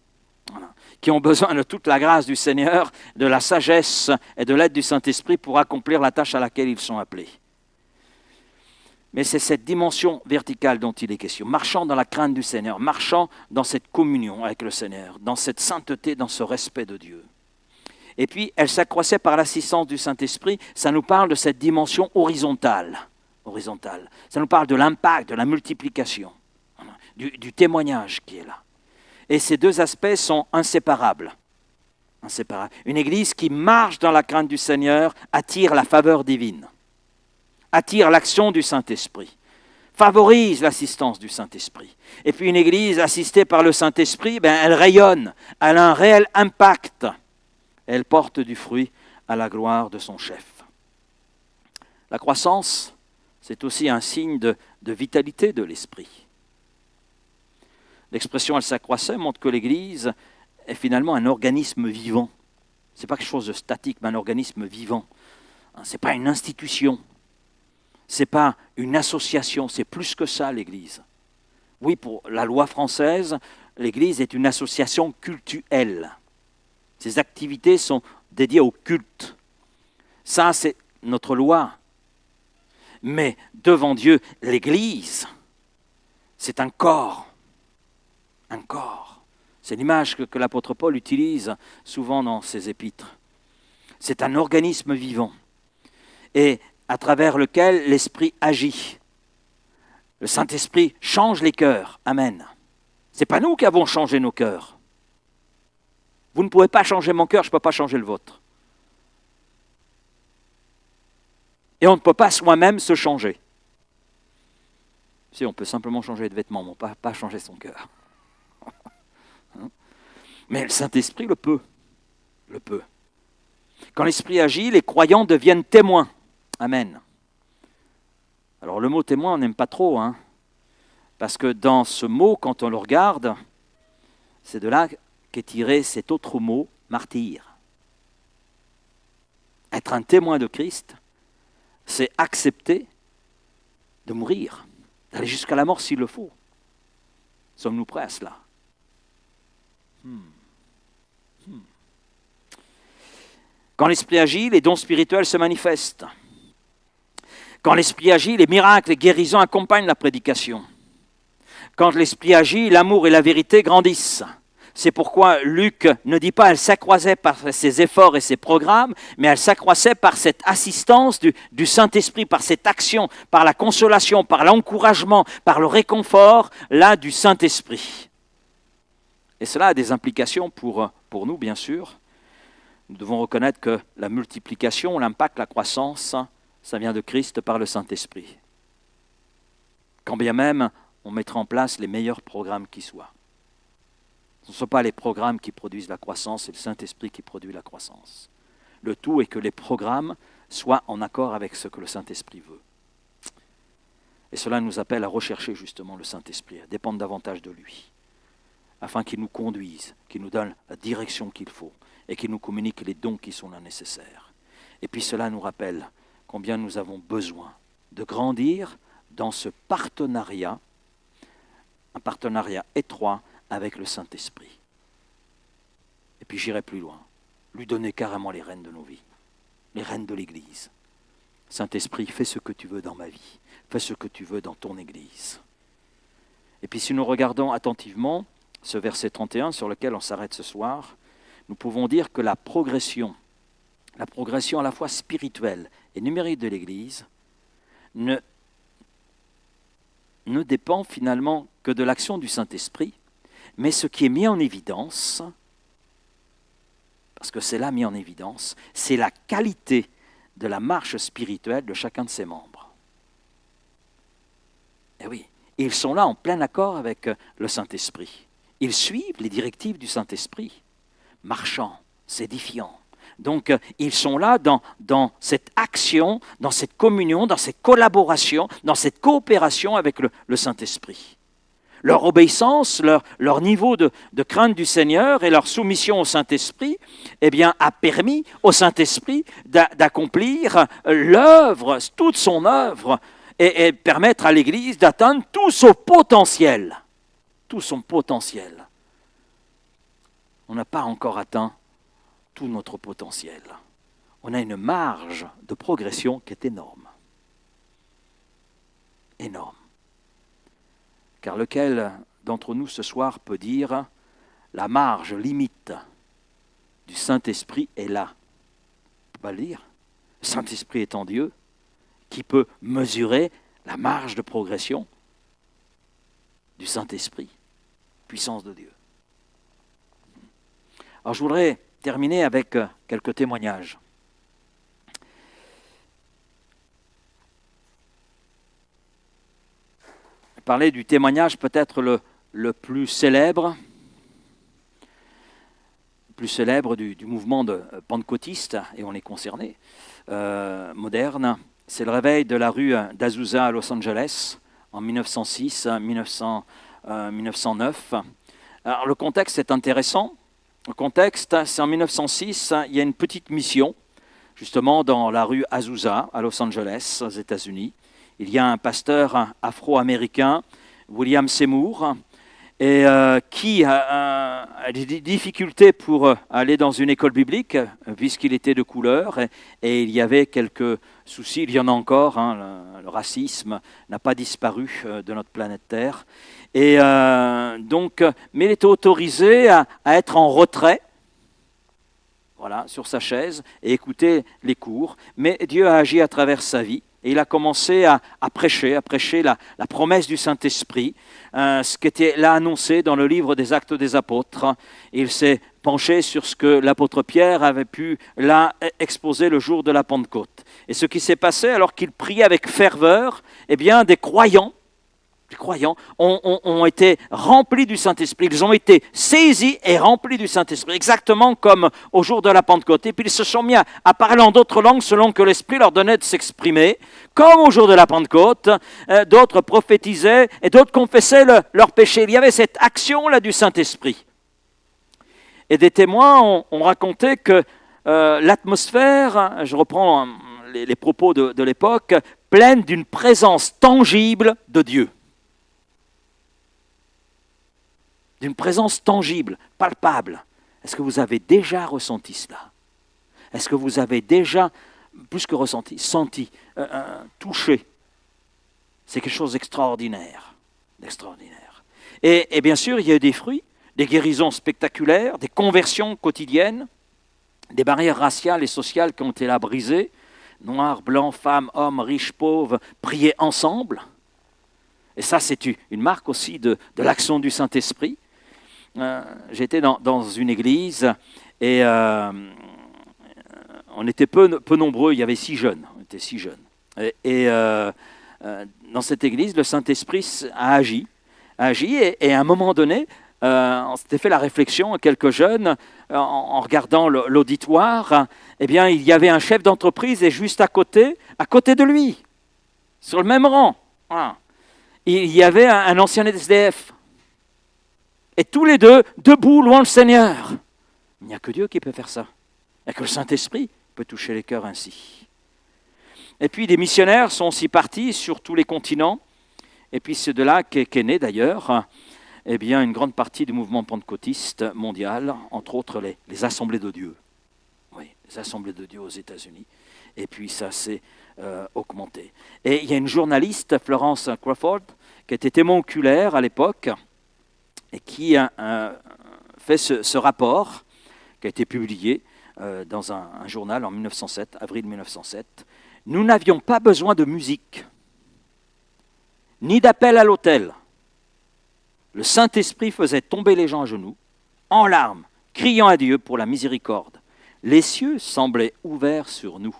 Speaker 1: voilà, qui ont besoin de toute la grâce du Seigneur, de la sagesse et de l'aide du Saint-Esprit pour accomplir la tâche à laquelle ils sont appelés. Mais c'est cette dimension verticale dont il est question, marchant dans la crainte du Seigneur, marchant dans cette communion avec le Seigneur, dans cette sainteté, dans ce respect de Dieu. Et puis, elle s'accroissait par l'assistance du Saint-Esprit, ça nous parle de cette dimension horizontale. Ça nous parle de l'impact, de la multiplication, du témoignage qui est là. Et ces deux aspects sont inséparables. Une Église qui marche dans la crainte du Seigneur attire la faveur divine, attire l'action du Saint-Esprit, favorise l'assistance du Saint-Esprit. Et puis une Église assistée par le Saint-Esprit, elle rayonne, elle a un réel impact. Elle porte du fruit à la gloire de son chef. La croissance, c'est aussi un signe de vitalité de l'esprit. L'expression « elle s'accroissait » montre que l'Église est finalement un organisme vivant. Ce n'est pas quelque chose de statique, mais un organisme vivant. Ce n'est pas une institution. Ce n'est pas une association, c'est plus que ça l'Église. Oui, pour la loi française, l'Église est une association cultuelle. Ses activités sont dédiées au culte. Ça, c'est notre loi. Mais devant Dieu, l'Église, c'est un corps. Un corps. C'est l'image que l'apôtre Paul utilise souvent dans ses épîtres. C'est un organisme vivant et à travers lequel l'Esprit agit. Le Saint-Esprit change les cœurs. Amen. Ce n'est pas nous qui avons changé nos cœurs. Vous ne pouvez pas changer mon cœur, je ne peux pas changer le vôtre. Et on ne peut pas soi-même se changer. Si, on peut simplement changer de vêtements, mais on ne peut pas changer son cœur. Mais le Saint-Esprit le peut. Le peut. Quand l'Esprit agit, les croyants deviennent témoins. Amen. Alors le mot témoin, on n'aime pas trop, parce que dans ce mot, quand on le regarde, c'est de là qu'est tiré cet autre mot, martyr. Être un témoin de Christ, c'est accepter de mourir, d'aller jusqu'à la mort s'il le faut. Sommes-nous prêts à cela? Quand l'Esprit agit, les dons spirituels se manifestent. Quand l'Esprit agit, les miracles et guérisons accompagnent la prédication. Quand l'Esprit agit, l'amour et la vérité grandissent. C'est pourquoi Luc ne dit pas « elle s'accroissait par ses efforts et ses programmes », mais elle s'accroissait par cette assistance du Saint-Esprit, par cette action, par la consolation, par l'encouragement, par le réconfort, là, du Saint-Esprit. Et cela a des implications pour nous, bien sûr. Nous devons reconnaître que la multiplication, l'impact, la croissance, ça vient de Christ par le Saint-Esprit. Quand bien même on mettra en place les meilleurs programmes qui soient. Ce ne sont pas les programmes qui produisent la croissance, c'est le Saint-Esprit qui produit la croissance. Le tout est que les programmes soient en accord avec ce que le Saint-Esprit veut. Et cela nous appelle à rechercher justement le Saint-Esprit, à dépendre davantage de lui, afin qu'il nous conduise, qu'il nous donne la direction qu'il faut et qu'il nous communique les dons qui sont là nécessaires. Et puis cela nous rappelle combien nous avons besoin de grandir dans ce partenariat, un partenariat étroit avec le Saint-Esprit. Et puis j'irai plus loin, lui donner carrément les rênes de nos vies, les rênes de l'Église. Saint-Esprit, fais ce que tu veux dans ma vie, fais ce que tu veux dans ton Église. Et puis si nous regardons attentivement ce verset 31 sur lequel on s'arrête ce soir, nous pouvons dire que la progression à la fois spirituelle et numérique de l'Église ne dépend finalement que de l'action du Saint-Esprit, mais ce qui est mis en évidence, parce que c'est là mis en évidence, c'est la qualité de la marche spirituelle de chacun de ses membres. Et oui, ils sont là en plein accord avec le Saint-Esprit. Ils suivent les directives du Saint-Esprit, marchant, s'édifiant. Donc, ils sont là dans cette action, dans cette communion, dans cette collaboration, dans cette coopération avec le Saint-Esprit. Leur obéissance, leur niveau de crainte du Seigneur et leur soumission au Saint-Esprit, eh bien, a permis au Saint-Esprit d'accomplir l'œuvre, toute son œuvre, et permettre à l'Église d'atteindre tout son potentiel. Tout son potentiel. On n'a pas encore atteint tout notre potentiel. On a une marge de progression qui est énorme. Énorme. Car lequel d'entre nous ce soir peut dire la marge limite du Saint-Esprit est là? On ne peut pas le dire. Le Saint-Esprit étant Dieu, qui peut mesurer la marge de progression du Saint-Esprit, puissance de Dieu. Alors je voudrais terminer avec quelques témoignages. Parler du témoignage peut-être le plus célèbre du mouvement de pentecôtiste, et on est concerné, moderne, c'est le réveil de la rue d'Azusa à Los Angeles en 1906-1909. Alors le contexte est intéressant. Le contexte, c'est en 1906, il y a une petite mission, justement dans la rue Azusa, à Los Angeles, aux États-Unis. Il y a un pasteur afro-américain, William Seymour, et qui a des difficultés pour aller dans une école biblique, puisqu'il était de couleur, et il y avait quelques soucis, il y en a encore, hein, le racisme n'a pas disparu de notre planète Terre, et mais il était autorisé à être en retrait, voilà, sur sa chaise, et écouter les cours, mais Dieu a agi à travers sa vie, et il a commencé à prêcher la promesse du Saint-Esprit, ce qui était là annoncé dans le livre des Actes des Apôtres. Il s'est penché sur ce que l'apôtre Pierre avait pu là exposer le jour de la Pentecôte. Et ce qui s'est passé alors qu'il priait avec ferveur, eh bien des croyants ont été remplis du Saint-Esprit. Ils ont été saisis et remplis du Saint-Esprit, exactement comme au jour de la Pentecôte. Et puis ils se sont mis à parler en d'autres langues selon que l'Esprit leur donnait de s'exprimer. Comme au jour de la Pentecôte, d'autres prophétisaient et d'autres confessaient leurs péchés. Il y avait cette action-là du Saint-Esprit. Et des témoins ont raconté que l'atmosphère, je reprends les propos de l'époque, pleine d'une présence tangible de Dieu. D'une présence tangible, palpable. Est-ce que vous avez déjà ressenti cela? Est-ce que vous avez déjà, plus que ressenti, senti, touché? C'est quelque chose d'extraordinaire. Et bien sûr, il y a eu des fruits, des guérisons spectaculaires, des conversions quotidiennes, des barrières raciales et sociales qui ont été là brisées. Noirs, blancs, femmes, hommes, riches, pauvres, priaient ensemble. Et ça, c'est une marque aussi de l'action du Saint-Esprit. J'étais dans une église et on était peu nombreux, il y avait 6 jeunes. On était 6 jeunes. Et dans cette église, le Saint-Esprit a agi et à un moment donné, on s'était fait la réflexion, quelques jeunes, en regardant l'auditoire, eh bien, il y avait un chef d'entreprise et juste à côté de lui, sur le même rang, il y avait un ancien SDF. Et tous les deux, debout, louant le Seigneur. Il n'y a que Dieu qui peut faire ça. Il n'y a que le Saint-Esprit peut toucher les cœurs ainsi. Et puis des missionnaires sont aussi partis sur tous les continents. Et puis c'est de là qu'est né d'ailleurs eh bien, une grande partie du mouvement pentecôtiste mondial, entre autres les Assemblées de Dieu. Oui, les Assemblées de Dieu aux États-Unis. Et puis ça s'est augmenté. Et il y a une journaliste, Florence Crawford, qui était témoin oculaire à l'époque, et qui a fait ce rapport, qui a été publié dans un journal en 1907, avril 1907. Nous n'avions pas besoin de musique, ni d'appel à l'autel. Le Saint-Esprit faisait tomber les gens à genoux, en larmes, criant à Dieu pour la miséricorde. Les cieux semblaient ouverts sur nous.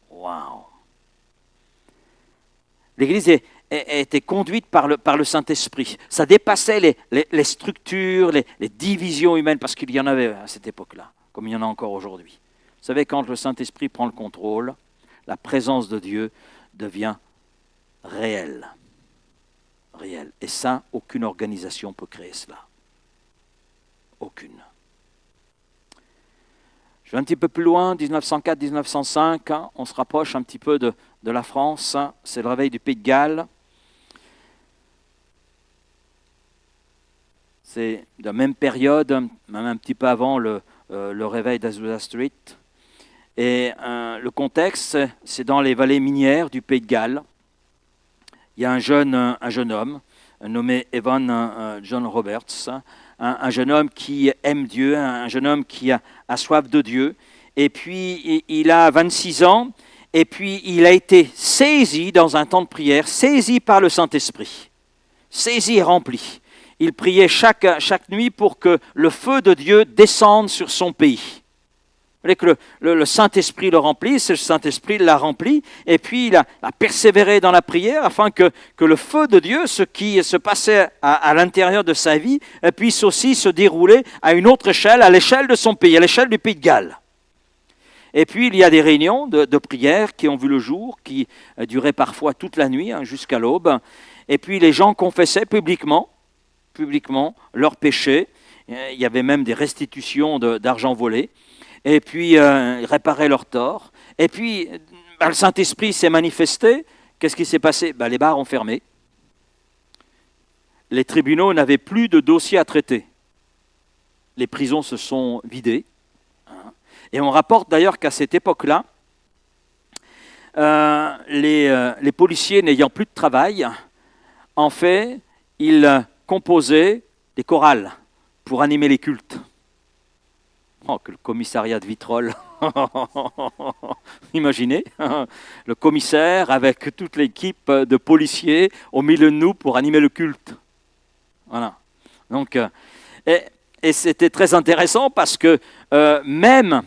Speaker 1: Waouh! L'Église était conduite par le Saint-Esprit. Ça dépassait les structures, les divisions humaines, parce qu'il y en avait à cette époque-là, comme il y en a encore aujourd'hui. Vous savez, quand le Saint-Esprit prend le contrôle, la présence de Dieu devient réelle. Et ça, aucune organisation ne peut créer cela. Aucune. Je vais un petit peu plus loin, 1904-1905, on se rapproche un petit peu de la France, c'est le réveil du Pays de Galles. C'est de la même période, même un petit peu avant le réveil d'Azusa Street. Et le contexte, c'est dans les vallées minières du Pays de Galles. Il y a un jeune homme nommé Evan John Roberts, un jeune homme qui aime Dieu, un jeune homme qui a soif de Dieu. Et puis, il a 26 ans, et puis il a été saisi dans un temps de prière, saisi par le Saint-Esprit, saisi et rempli. Il priait chaque nuit pour que le feu de Dieu descende sur son pays. Vous voyez que le Saint-Esprit le remplisse, le Saint-Esprit l'a rempli, et puis il a persévéré dans la prière afin que le feu de Dieu, ce qui se passait à l'intérieur de sa vie, puisse aussi se dérouler à une autre échelle, à l'échelle de son pays, à l'échelle du Pays de Galles. Et puis il y a des réunions de prière qui ont vu le jour, qui duraient parfois toute la nuit, jusqu'à l'aube, et puis les gens confessaient publiquement leurs péchés. Il y avait même des restitutions d'argent volé. Et puis ils réparaient leurs torts. Et puis le Saint-Esprit s'est manifesté. Qu'est-ce qui s'est passé? Les bars ont fermé. les tribunaux n'avaient plus de dossiers à traiter. Les prisons se sont vidées. Et on rapporte d'ailleurs qu'à cette époque-là, les policiers n'ayant plus de travail, en fait, ils composaient des chorales pour animer les cultes. Oh, que le commissariat de Vitrolles, imaginez, le commissaire avec toute l'équipe de policiers au milieu de nous pour animer le culte. Voilà. Donc, et c'était très intéressant parce que même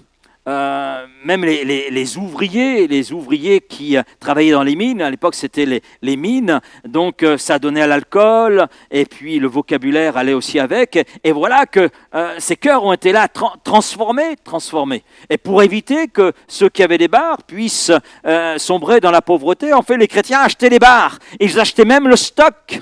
Speaker 1: les ouvriers qui travaillaient dans les mines, à l'époque c'était les mines, donc ça donnait à l'alcool, et puis le vocabulaire allait aussi avec, et voilà que ces cœurs ont été là transformés. Et pour éviter que ceux qui avaient des bars puissent sombrer dans la pauvreté, en fait les chrétiens achetaient les bars, ils achetaient même le stock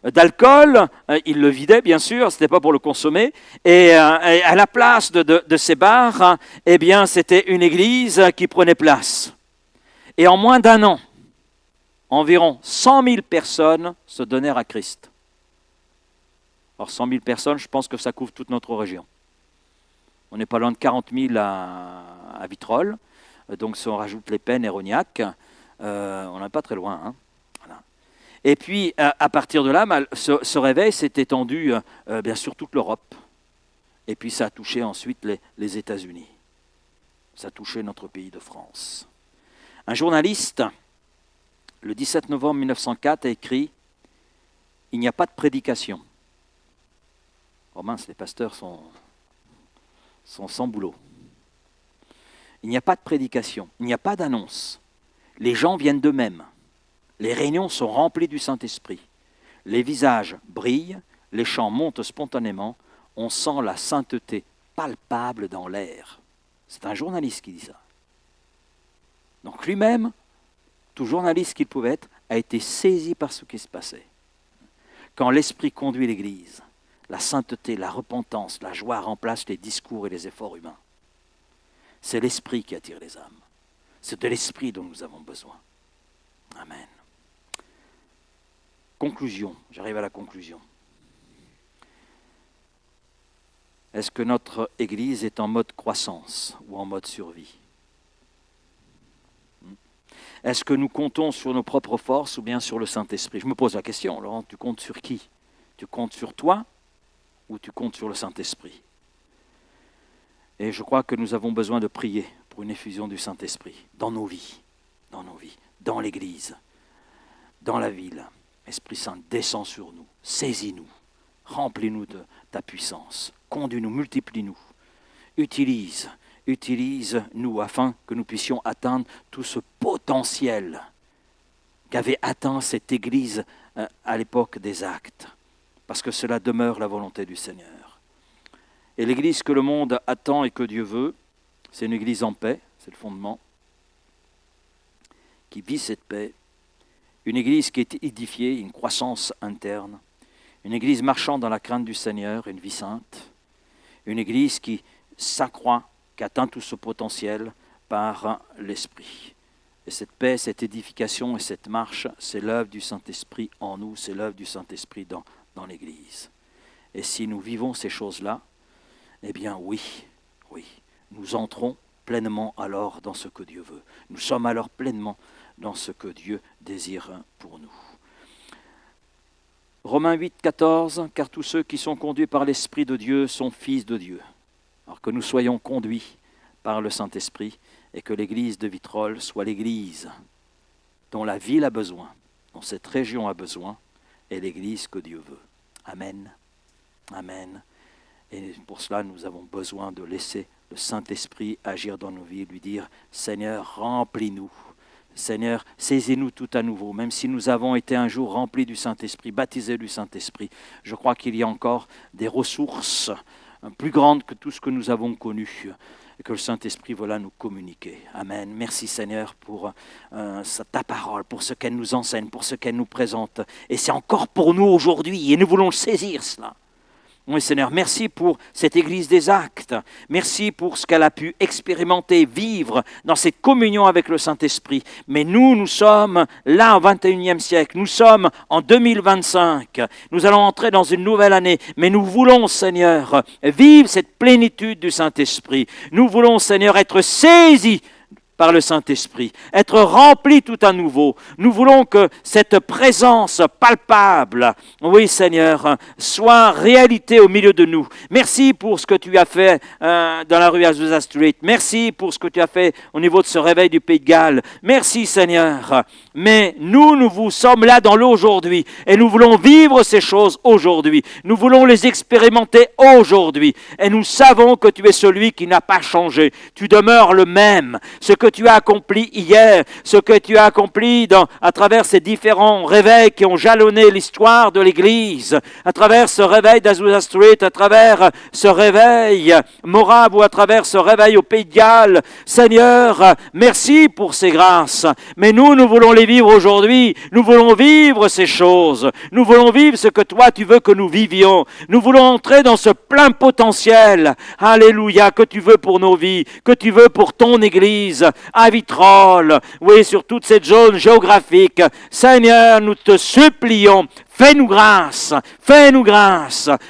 Speaker 1: d'alcool, ils le vidaient bien sûr, ce n'était pas pour le consommer, et à la place de ces bars, eh bien c'était une église qui prenait place. Et en moins d'un an, environ 100 000 personnes se donnèrent à Christ. Alors 100 000 personnes, je pense que ça couvre toute notre région. On n'est pas loin de 40 000 à Vitrolles, donc si on rajoute les Pennes et Rognac, on n'est pas très loin, hein. Et puis, à partir de là, ce réveil s'est étendu, bien sûr, toute l'Europe. Et puis, ça a touché ensuite les États-Unis. Ça a touché notre pays de France. Un journaliste, le 17 novembre 1904, a écrit « Il n'y a pas de prédication ». Oh mince, les pasteurs sont sans boulot. Il n'y a pas de prédication, il n'y a pas d'annonce. Les gens viennent d'eux-mêmes. Les réunions sont remplies du Saint-Esprit. Les visages brillent, les chants montent spontanément. On sent la sainteté palpable dans l'air. C'est un journaliste qui dit ça. Donc lui-même, tout journaliste qu'il pouvait être, a été saisi par ce qui se passait. Quand l'Esprit conduit l'Église, la sainteté, la repentance, la joie remplacent les discours et les efforts humains. C'est l'Esprit qui attire les âmes. C'est de l'Esprit dont nous avons besoin. Amen. Conclusion, j'arrive à la conclusion. Est-ce que notre Église est en mode croissance ou en mode survie? Est-ce que nous comptons sur nos propres forces ou bien sur le Saint-Esprit? Je me pose la question, Laurent, tu comptes sur qui? Tu comptes sur toi ou tu comptes sur le Saint-Esprit? Et je crois que nous avons besoin de prier pour une effusion du Saint-Esprit dans nos vies, dans l'Église, dans la ville. Esprit Saint, descends sur nous, saisis-nous, remplis-nous de ta puissance, conduis-nous, multiplie-nous, utilise-nous afin que nous puissions atteindre tout ce potentiel qu'avait atteint cette Église à l'époque des Actes, parce que cela demeure la volonté du Seigneur. Et l'Église que le monde attend et que Dieu veut, c'est une Église en paix, c'est le fondement, qui vit cette paix. Une Église qui est édifiée, une croissance interne. Une Église marchant dans la crainte du Seigneur, une vie sainte. Une Église qui s'accroît, qui atteint tout ce potentiel par l'Esprit. Et cette paix, cette édification et cette marche, c'est l'œuvre du Saint-Esprit en nous, c'est l'œuvre du Saint-Esprit dans l'Église. Et si nous vivons ces choses-là, eh bien oui, nous entrons pleinement alors dans ce que Dieu veut. Nous sommes alors pleinement dans ce que Dieu désire pour nous. Romains 8, 14, car tous ceux qui sont conduits par l'Esprit de Dieu sont fils de Dieu. Alors que nous soyons conduits par le Saint-Esprit et que l'Église de Vitrolles soit l'Église dont la ville a besoin, dont cette région a besoin, et l'Église que Dieu veut. Amen. Amen. Et pour cela, nous avons besoin de laisser le Saint-Esprit agir dans nos vies, lui dire « Seigneur, remplis-nous. Seigneur, saisis-nous tout à nouveau. » Même si nous avons été un jour remplis du Saint-Esprit, baptisés du Saint-Esprit, je crois qu'il y a encore des ressources plus grandes que tout ce que nous avons connu et que le Saint-Esprit veut là nous communiquer. Amen. Merci Seigneur pour ta parole, pour ce qu'elle nous enseigne, pour ce qu'elle nous présente. Et c'est encore pour nous aujourd'hui et nous voulons saisir cela. Oui, Seigneur, merci pour cette Église des actes. Merci pour ce qu'elle a pu expérimenter, vivre dans cette communion avec le Saint-Esprit. Mais nous sommes là au 21e siècle. Nous sommes en 2025. Nous allons entrer dans une nouvelle année. Mais nous voulons, Seigneur, vivre cette plénitude du Saint-Esprit. Nous voulons, Seigneur, être saisis par le Saint-Esprit, être remplis tout à nouveau. Nous voulons que cette présence palpable, oui Seigneur, soit réalité au milieu de nous. Merci pour ce que tu as fait dans la rue Azusa Street. Merci pour ce que tu as fait au niveau de ce réveil du Pays de Galles. Merci Seigneur. Mais nous vous sommes là dans l'aujourd'hui et nous voulons vivre ces choses aujourd'hui. Nous voulons les expérimenter aujourd'hui. Et nous savons que tu es celui qui n'a pas changé. Tu demeures le même. Ce que tu as accompli hier, ce que tu as accompli à travers ces différents réveils qui ont jalonné l'histoire de l'Église, à travers ce réveil d'Azusa Street, à travers ce réveil Morabe ou à travers ce réveil au Pays de Galles. Seigneur, merci pour ces grâces. Mais nous voulons les vivre aujourd'hui. Nous voulons vivre ces choses. Nous voulons vivre ce que toi tu veux que nous vivions. Nous voulons entrer dans ce plein potentiel. Alléluia, que tu veux pour nos vies, que tu veux pour ton Église, à Vitrolles, oui, sur toute cette zone géographique. Seigneur, nous te supplions, fais-nous grâce,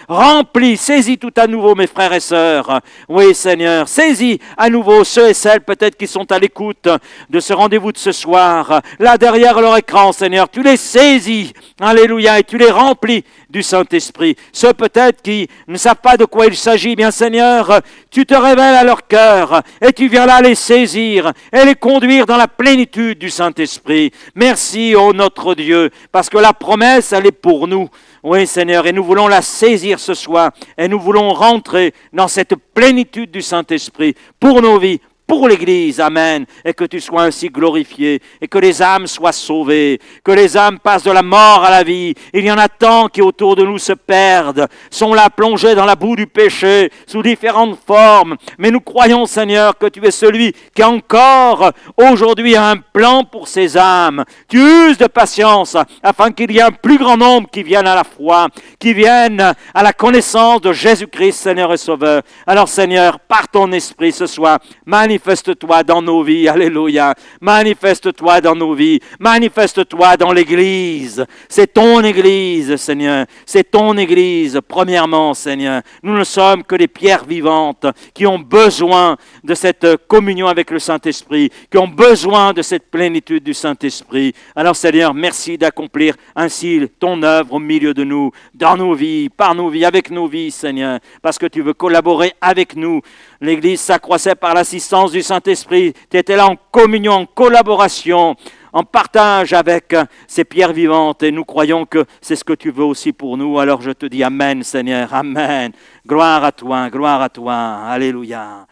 Speaker 1: remplis, saisis tout à nouveau mes frères et sœurs. Oui Seigneur, saisis à nouveau ceux et celles peut-être qui sont à l'écoute de ce rendez-vous de ce soir. Là derrière leur écran, Seigneur, tu les saisis, alléluia, et tu les remplis du Saint-Esprit. Ceux peut-être qui ne savent pas de quoi il s'agit, bien Seigneur, tu te révèles à leur cœur et tu viens là les saisir et les conduire dans la plénitude du Saint-Esprit. Merci, ô notre Dieu, parce que la promesse, elle est pour nous. Oui, Seigneur, et nous voulons la saisir ce soir et nous voulons rentrer dans cette plénitude du Saint-Esprit pour nos vies, pour l'Église, amen, et que tu sois ainsi glorifié, et que les âmes soient sauvées, que les âmes passent de la mort à la vie. Il y en a tant qui autour de nous se perdent, sont là plongés dans la boue du péché, sous différentes formes, mais nous croyons, Seigneur, que tu es celui qui encore aujourd'hui a un plan pour ces âmes. Tu uses de patience, afin qu'il y ait un plus grand nombre qui viennent à la foi, qui viennent à la connaissance de Jésus-Christ, Seigneur et Sauveur. Alors, Seigneur, par ton esprit ce soir, manifeste-toi dans nos vies, alléluia. Manifeste-toi dans nos vies, manifeste-toi dans l'Église. C'est ton Église, Seigneur. C'est ton Église, premièrement, Seigneur. Nous ne sommes que des pierres vivantes qui ont besoin de cette communion avec le Saint-Esprit, qui ont besoin de cette plénitude du Saint-Esprit. Alors, Seigneur, merci d'accomplir ainsi ton œuvre au milieu de nous, dans nos vies, par nos vies, avec nos vies, Seigneur, parce que tu veux collaborer avec nous. L'Église s'accroissait par l'assistance du Saint-Esprit. Tu étais là en communion, en collaboration, en partage avec ces pierres vivantes. Et nous croyons que c'est ce que tu veux aussi pour nous. Alors je te dis Amen, Seigneur. Amen. Gloire à toi. Alléluia.